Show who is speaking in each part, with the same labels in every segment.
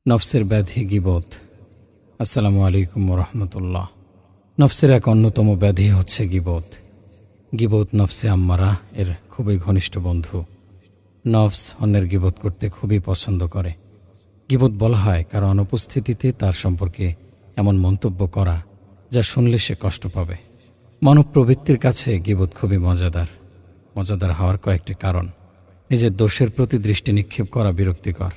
Speaker 1: নফসের ব্যাধি গীবত। আসসালামু আলাইকুম ওরহমতুল্লাহ। নফসের এক অন্যতম ব্যাধি হচ্ছে গীবত। গীবত নফসে আম্মারা এর খুবই ঘনিষ্ঠ বন্ধু। নফস অন্যের গীবত করতে খুবই পছন্দ করে। গীবত বলা হয় কারো অনুপস্থিতিতে তার সম্পর্কে এমন মন্তব্য করা যা শুনলে সে কষ্ট পাবে। মানব প্রবৃত্তির কাছে গীবত খুবই মজাদার হওয়ার কয়েকটি কারণ। নিজের দোষের প্রতি দৃষ্টি নিক্ষেপ করা বিরক্তিকর,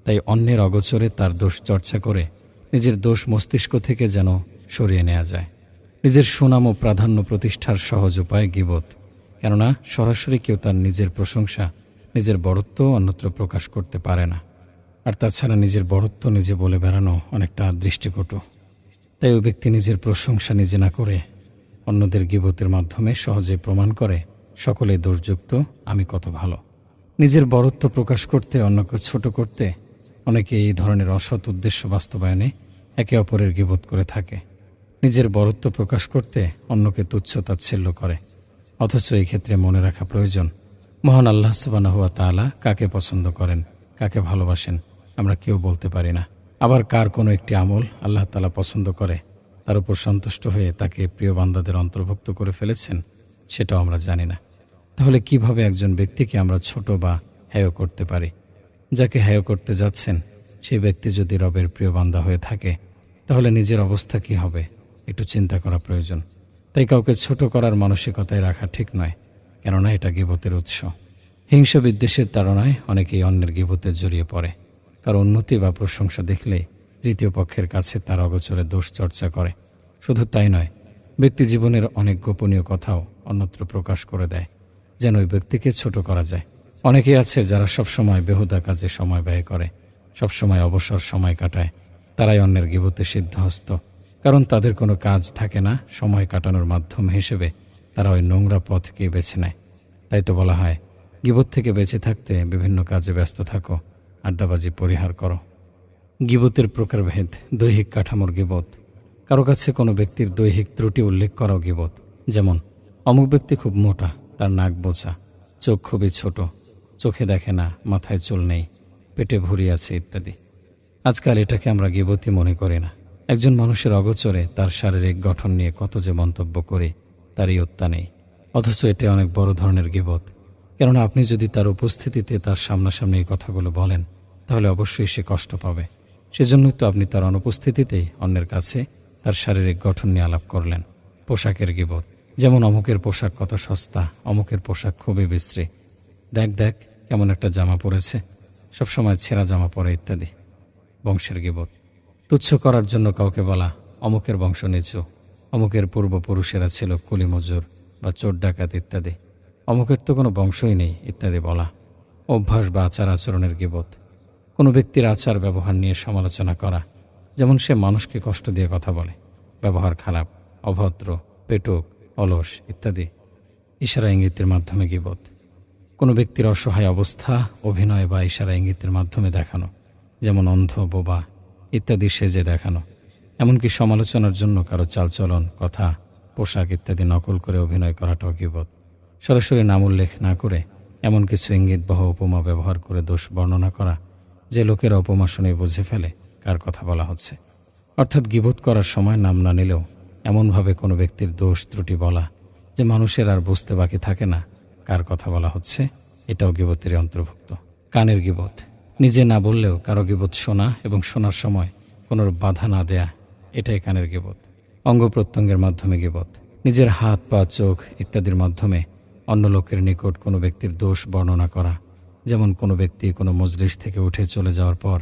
Speaker 1: তাই অন্যের অগোচরে তার দোষ চর্চা করে নিজের দোষ মস্তিষ্ক থেকে যেন সরিয়ে নেওয়া যায়। নিজের সুনাম ও প্রাধান্য প্রতিষ্ঠার সহজ উপায় গীবত, কেননা সরাসরি কেউ তার নিজের প্রশংসা, নিজের বড়ত্ব অন্যত্র প্রকাশ করতে পারে না। আর তাছাড়া নিজের বড়ত্ব নিজে বলে বেড়ানো অনেকটা দৃষ্টিকটু। তাই ওই ব্যক্তি নিজের প্রশংসা নিজে না করে অন্যদের গীবতের মাধ্যমে সহজে প্রমাণ করে সকলে দোষযুক্ত, আমি কত ভালো। নিজের বড়ত্ব প্রকাশ করতে, অন্যকে ছোট করতে অনেকে এই ধরনের অসৎ উদ্দেশ্য বাস্তবায়নে একে অপরের গীবত করে থাকে। নিজের বড়ত্ব প্রকাশ করতে অন্যকে তুচ্ছ তাচ্ছিল্য করে। অথচ এই ক্ষেত্রে মনে রাখা প্রয়োজন, মহান আল্লাহ সুবহানাহু ওয়া তাআলা কাকে পছন্দ করেন, কাকে ভালোবাসেন আমরা কেউ বলতে পারি না। আবার কার কোনো একটি আমল আল্লাহ তাআলা পছন্দ করে, তার উপর সন্তুষ্ট হয়ে তাকে প্রিয় বান্দাদের অন্তর্ভুক্ত করে ফেলেছেন, সেটাও আমরা জানি না। তাহলে কিভাবে একজন ব্যক্তিকে আমরা ছোট বা হেয় করতে পারি? যাকে হেয় করতে যাচ্ছেন সেই ব্যক্তি যদি রবের প্রিয় বান্দা হয়ে থাকে, তাহলে নিজের অবস্থা কি হবে একটু চিন্তা করা প্রয়োজন। তাই কাউকে ছোট করার মানসিকতায় রাখা ঠিক নয়, কেননা এটা গীবতের উৎস। হিংসা বিদ্বেষের তাড়নায় অনেকেই অন্যের গীবতে জড়িয়ে পড়ে। কারো উন্নতি বা প্রশংসা দেখলেই তৃতীয় পক্ষের কাছে তার অগোচরে দোষ চর্চা করে। শুধু তাই নয়, ব্যক্তি জীবনের অনেক গোপনীয় কথাও অন্যত্র প্রকাশ করে দেয়, যেন ওই ব্যক্তিকে ছোট করা যায়। অনেকেই আছে যারা সবসময় বেহুদা কাজে সময় ব্যয় করে, সবসময় অবসর সময় কাটায়। তারাই অন্যের গীবতে সিদ্ধহস্ত, কারণ তাদের কোনো কাজ থাকে না। সময় কাটানোর মাধ্যম হিসেবে তারা ওই নোংরা পথকেই বেছে নেয়। তাই তো বলা হয়, গীবত থেকে বেঁচে থাকতে বিভিন্ন কাজে ব্যস্ত থাকো, আড্ডাবাজি পরিহার করো। গীবতের প্রকারভেদ। দৈহিক কাঠামোর গীবত। কারো কাছে কোনো ব্যক্তির দৈহিক ত্রুটি উল্লেখ করাও গীবত। যেমন, অমুক ব্যক্তি খুব মোটা, তার নাক বোঁচা, চোখ খুবই ছোট, চোখে দেখে না, মাথায় চুল নেই, পেটে ভুঁড়ি আছে ইত্যাদি। আজকাল এটাকে আমরা গীবতই মনে করি না। একজন মানুষের অগোচরে তার শারীরিক গঠন নিয়ে কত যে মন্তব্য করি তার ইয়ত্তা নেই। অথচ এটা অনেক বড় ধরনের গীবত, কেননা আপনি যদি তার উপস্থিতিতে তার সামনাসামনি এই কথাগুলো বলেন, তাহলে অবশ্যই সে কষ্ট পাবে। সেজন্যই তো আপনি তার অনুপস্থিতিতেই অন্যের কাছে তার শারীরিক গঠন নিয়ে আলাপ করলেন। পোশাকের গীবত। যেমন, অমুকের পোশাক কত সস্তা, অমুকের পোশাক খুবই বিশ্রী, দেখ কেমন একটা জামা পরেছে, সবসময় ছেঁড়া জামা পরে ইত্যাদি। বংশের গীবত। তুচ্ছ করার জন্য কাউকে বলা, অমুকের বংশ নিচু, অমুকের পূর্বপুরুষেরা ছিল কুলি মজুর বা চোর ডাকাত ইত্যাদি, অমুকের তো কোনো বংশই নেই ইত্যাদি বলা। অভ্যাস বা আচার আচরণের গীবত। কোনো ব্যক্তির আচার ব্যবহার নিয়ে সমালোচনা করা, যেমন সে মানুষকে কষ্ট দিয়ে কথা বলে, ব্যবহার খারাপ, অভদ্র, পেটুক, অলস ইত্যাদি। ইশারা ইঙ্গিতের মাধ্যমে গীবত। কোনো ব্যক্তির অসহায় অবস্থা অভিনয় বা ইশারা ইঙ্গিতের মাধ্যমে দেখানো, যেমন অন্ধ, বোবা ইত্যাদি সেজে দেখানো। এমনকি সমালোচনার জন্য কারো চালচলন, কথা, পোশাক ইত্যাদি নকল করে অভিনয় করাটাও গীবত। সরাসরি নাম উল্লেখ না করে এমন কিছু ইঙ্গিতবহ উপমা ব্যবহার করে দোষ বর্ণনা করা, যে লোকেরা উপমা শুনে বুঝে ফেলে কার কথা বলা হচ্ছে। অর্থাৎ গীবত করার সময় নাম না নিলেও এমনভাবে কোনো ব্যক্তির দোষ ত্রুটি বলা যে মানুষের আর বুঝতে বাকি থাকে না কার কথা বলা হচ্ছে, এটাও গীবতেরই অন্তর্ভুক্ত। কানের গীবত। নিজে না বললেও কারো গীবত শোনা এবং শোনার সময় কোনো বাধা না দেয়া, এটাই কানের গীবত। অঙ্গ প্রত্যঙ্গের মাধ্যমে গীবত। নিজের হাত, পা, চোখ ইত্যাদির মাধ্যমে অন্য লোকের নিকট কোনো ব্যক্তির দোষ বর্ণনা করা। যেমন, কোনো ব্যক্তি কোনো মজলিস থেকে উঠে চলে যাওয়ার পর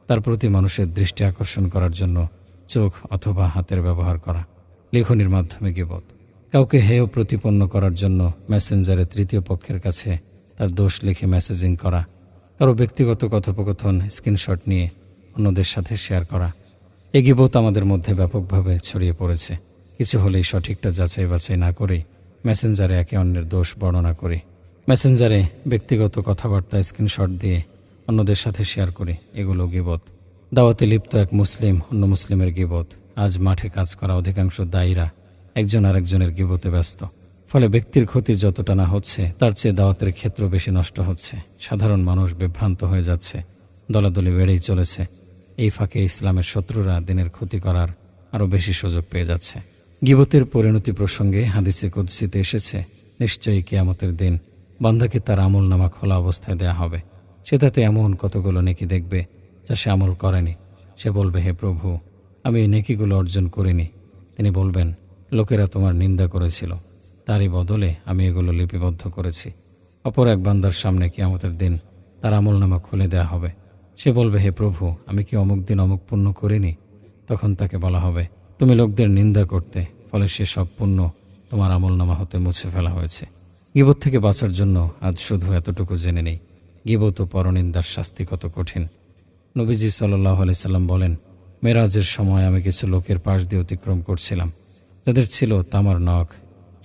Speaker 1: তার প্রতি মানুষের দৃষ্টি আকর্ষণ করার জন্য চোখ অথবা হাতের ব্যবহার করা। লেখনির মাধ্যমে গীবত। কাউকে হেয় প্রতিপন্ন করার জন্য মেসেঞ্জারে তৃতীয় পক্ষের কাছে তার দোষ লিখে মেসেজিং করা। কারো ব্যক্তিগত কথোপকথন স্ক্রিনশট নিয়ে অন্যদের সাথে শেয়ার করা। এই গীবত আমাদের মধ্যে ব্যাপকভাবে ছড়িয়ে পড়েছে। কিছু হলেই সঠিকটা যাচাই বাছাই না করেই মেসেঞ্জারে একে অন্যের দোষ বর্ণনা করি। মেসেঞ্জারে ব্যক্তিগত কথাবার্তা স্ক্রিনশট দিয়ে অন্যদের সাথে শেয়ার করি, এগুলো গীবত। দাওয়াতে লিপ্ত এক মুসলিম অন্য মুসলিমের গীবত। আজ মাঠে কাজ করা অধিকাংশ দায়ীরা একজন আরেকজনের গীবতে ব্যস্ত। ফলে ব্যক্তির ক্ষতি যতটা না হচ্ছে, তার চেয়ে দাওয়াতের ক্ষেত্র বেশি নষ্ট হচ্ছে। সাধারণ মানুষ বিভ্রান্ত হয়ে যাচ্ছে, দলাদলি বেড়েই চলেছে। এই ফাঁকে ইসলামের শত্রুরা দিনের ক্ষতি করার আরও বেশি সুযোগ পেয়ে যাচ্ছে। গীবতের পরিণতি প্রসঙ্গে হাদিসে কুদসিতে এসেছে, নিশ্চয়ই কিয়ামতের দিন বান্দাকে তার আমলনামা খোলা অবস্থায় দেয়া হবে। সে তাতে এমন কতগুলো নেকি দেখবে যা সে আমল করেনি। সে বলবে, হে প্রভু, আমি এই নেকিগুলো অর্জন করিনি। তিনি বলবেন, লোকেরা তোমার নিন্দা করেছিল, তারই বদলে আমি এগুলো লিপিবদ্ধ করেছি। অপর এক বান্দার সামনে কিয়ামতের দিন তার আমলনামা খুলে দেয়া হবে। সে বলবে, হে প্রভু, আমি কি অমুক দিন অমুক পুণ্য করিনি? তখন তাকে বলা হবে, তুমি লোকদের নিন্দা করতে, ফলে সে সব পুণ্য তোমার আমলনামা হতে মুছে ফেলা হয়েছে। গীবত থেকে বাঁচার জন্য আজ শুধু এতটুকু জেনে নেই, গীবত ও পরনিন্দার শাস্তি কত কঠিন। নবীজি সাল্লাল্লাহু আলাইহি সাল্লাম বলেন, মেরাজের সময় আমি কিছু লোকের পাশ দিয়ে অতিক্রম করছিলাম, যাদের ছিল তামার নখ।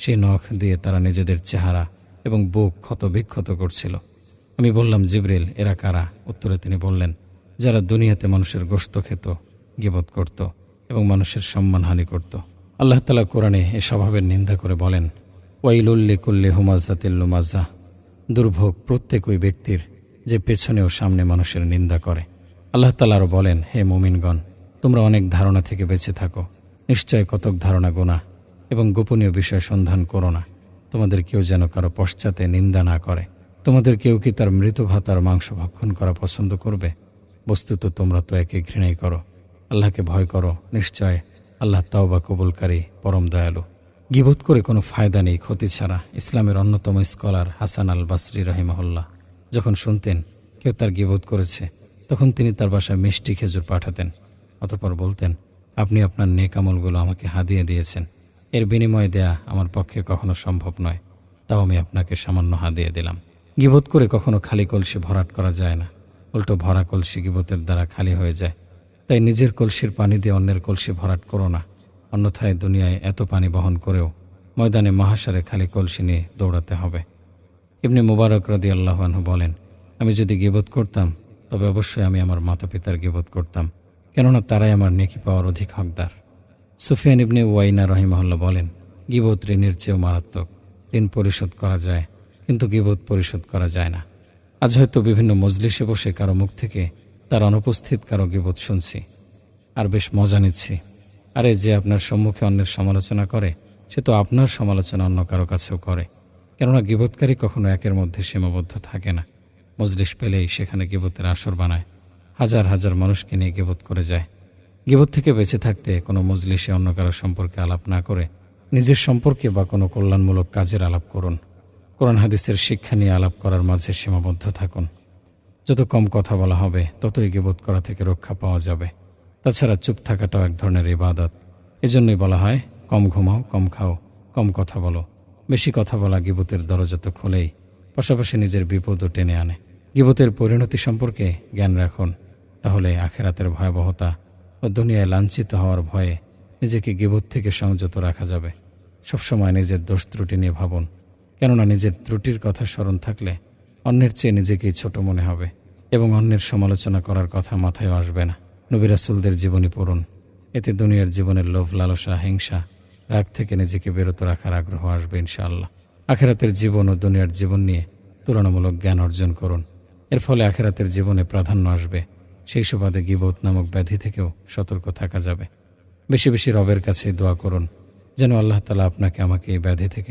Speaker 1: সেই নখ দিয়ে তারা নিজেদের চেহারা এবং বুক ক্ষতবিক্ষত করছিল। আমি বললাম, জিবরিল, এরা কারা? উত্তরে তিনি বললেন, যারা দুনিয়াতে মানুষের গোশত খেত, গীবত করত এবং মানুষের সম্মানহানি করত। আল্লাহ তাআলা কোরআনে এ স্বভাবের নিন্দা করে বলেন, ওয়াইলুল লিকুল্লি হুমাযাতিল লুমাযা, দুর্ভোগ প্রত্যেক ওই ব্যক্তির যে পেছনে ও সামনে মানুষের নিন্দা করে। আল্লাহ তাআলা আরও বলেন, হে মুমিনগণ, তোমরা অনেক ধারণা থেকে বেঁচে থাকো। নিশ্চয় কতক ধারণা গুনাহ এবং গোপনীয় বিষয় সন্ধান করো না। তোমাদের কেউ যেন কারো পশ্চাতে নিন্দা না করে। তোমাদের কেউ কি তার মৃত ভাতার মাংস ভক্ষণ করা পছন্দ করবে? বস্তুত তোমরা তো একে ঘৃণাই করো। আল্লাহকে ভয় করো, নিশ্চয় আল্লাহ তাওবা কবুলকারী, পরম দয়ালু। গীবত করে কোনো ফায়দা নেই ক্ষতি ছাড়া। ইসলামের অন্যতম স্কলার হাসান আল বাসরি রাহিমাহুল্লাহ যখন শুনতেন কেউ তার গীবত করেছে, তখন তিনি তার বাসায় মিষ্টি খেজুর পাঠাতেন। অতঃপর বলতেন, আপনি আপনার নেক আমলগুলো আমাকে হাদিয়ে দিয়েছেন, এর বিনিময়ে দেয়া আমার পক্ষে কখনো সম্ভব নয়, তাও আমি আপনাকে সামান্য হাদিয়ে দিলাম। গীবত করে কখনো খালি কলসি ভরাট করা যায় না, উল্টো ভরা কলসি গীবতের দ্বারা খালি হয়ে যায়। তাই নিজের কলসির পানি দিয়ে অন্যের কলসি ভরাট করো না, অন্যথায় দুনিয়ায় এত পানি বহন করেও ময়দানে মহাশারে খালি কলসি নিয়ে দৌড়াতে হবে। ইবনে মুবারক রাদিয়াল্লাহু আনহু বলেন, আমি যদি গীবত করতাম তবে অবশ্যই আমি আমার মাতা পিতার গীবত করতাম, কেননা তারাই আমার নেকি পাওয়ার অধিক হকদার। সুফিয়ান ইবনে ওয়াইনা রাহিমাহুল্লাহ বলেন, গীবত ঋণের চেয়েও মারাত্মক। ঋণ পরিশোধ করা যায়, কিন্তু গীবত পরিশোধ করা যায় না। আজ হয়তো বিভিন্ন মজলিসে বসে কারো মুখ থেকে তার অনুপস্থিত কারো গীবত শুনছি, আর বেশ মজা নিচ্ছি। আরে, যে আপনার সম্মুখে অন্যের সমালোচনা করে, সে তো আপনার সমালোচনা অন্য কারো কাছেও করে। কেননা গীবতকারী কখনো একের মধ্যে সীমাবদ্ধ থাকে না। মজলিস পেলেই সেখানে গীবতের আসর বানায়, হাজার হাজার মানুষকে নিয়ে গীবত করে যায়। গীবত থেকে বেঁচে থাকতে কোনো মজলিসে অন্য কারো সম্পর্কে আলাপ না করে নিজের সম্পর্কে বা কোনো কল্যাণমূলক কাজের আলাপ করুন। কোরআন হাদিসের শিক্ষা নিয়ে আলাপ করার মাঝে সীমাবদ্ধ থাকুন। যত কম কথা বলা হবে, ততই গীবত করা থেকে রক্ষা পাওয়া যাবে। তাছাড়া চুপ থাকাটাও এক ধরনের ইবাদত। এজন্যই বলা হয়, কম ঘুমাও, কম খাও, কম কথা বলো। বেশি কথা বলা গীবতের দরজা তো খোলেই, পাশাপাশি নিজের বিপদও টেনে আনে। গীবতের পরিণতি সম্পর্কে জ্ঞান রাখুন, তাহলে আখিরাতের ভয়াবহতা ও দুনিয়ায় লাঞ্ছিত হওয়ার ভয়ে নিজেকে গীবত থেকে সংযত রাখা যাবে। সবসময় নিজের দোষ ত্রুটি নিয়ে ভাবুন, কেননা নিজের ত্রুটির কথা স্মরণ থাকলে অন্যের চেয়ে নিজেকেই ছোট মনে হবে এবং অন্যের সমালোচনা করার কথা মাথায় আসবে না। নবী রাসূলদের জীবনী পড়ুন, এতে দুনিয়ার জীবনের লোভ, লালসা, হিংসা, রাগ থেকে নিজেকে বিরত রাখার আগ্রহ আসবে ইনশাআল্লাহ। আখিরাতের জীবন ও দুনিয়ার জীবন নিয়ে তুলনামূলক জ্ঞান অর্জন করুন, এর ফলে আখিরাতের জীবনে প্রাধান্য আসবে। সেই সুবাদে গীবত নামক ব্যাধি থেকেও সতর্ক থাকা যাবে। বেশি বেশি রবের কাছে দোয়া করুন যেন আল্লাহ তাআলা আপনাকে আমাকে এই ব্যাধি থেকে